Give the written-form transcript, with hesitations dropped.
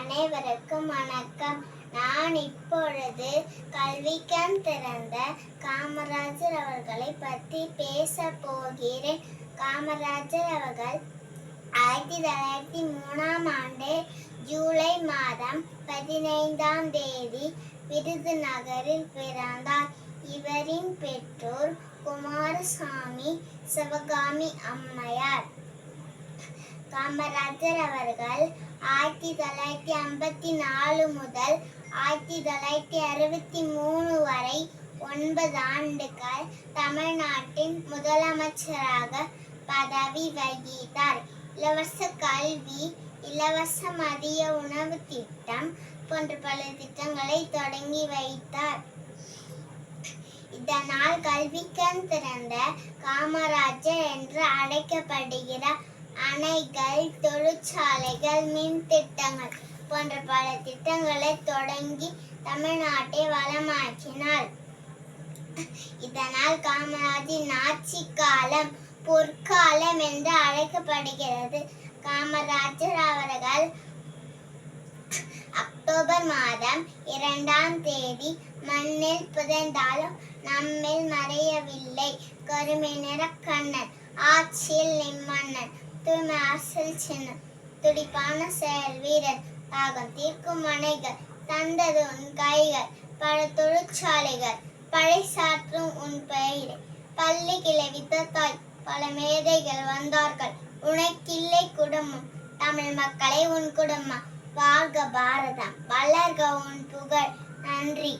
அனைவருக்கும் வணக்கம். நான் இப்பொழுது கல்விக்கண் திறந்த காமராஜர் அவர்களை பற்றி பேச போகிறேன். காமராஜர் அவர்கள் 1903 ஜூலை மாதம் 15 விருதுநகரில் பிறந்தார். இவரின் பெற்றோர் குமாரசாமி, சிவகாமி அம்மையார். காமராஜர் அவர்கள் 1954 முதல் 1963 வரை 9 ஆண்டுகள் தமிழ்நாட்டின் முதலமைச்சராக பதவி வகித்தார். இலவச கல்வி, இலவச மதிய உணவு திட்டம் போன்ற பல திட்டங்களை தொடங்கி வைத்தார். இதனால் கல்விக்கண் திறந்த காமராஜர் என்று அழைக்கப்படுகிறார். அணைகள், தொழிற்சாலைகள், மின் திட்டங்கள் போன்ற பல திட்டங்களை தொடங்கி தமிழ்நாட்டை வளமாக்கினார். இதனால் காமராஜின் ஆட்சி காலம் பொற்காலம் என்று அழைக்கப்படுகிறது. காமராஜர் அவர்கள் அக்டோபர் மாதம் 2 மண்ணில் புதைந்தாலும் நம்மில் மறையவில்லை. கருமை நிற கண்ணன், ஆட்சியில் நிம்மன்னன், தூய்மை அரசியல் சின்னம், துடிப்பான செயல் வீரன், தாகம் தீர்க்கும் மனைகள் தந்தது உன் கைகள், பல தொழிற்சாலைகள் பறைசாற்றும் உன் பெயரை, பள்ளி கிளவித்த தாய், பல மேதைகள் வந்தார்கள், உனக்கில்லை குடும்பம், தமிழ் மக்களை உன் குடும்பம், வாழ்க பாரதம், வளர்க உன் புகழ். நன்றி.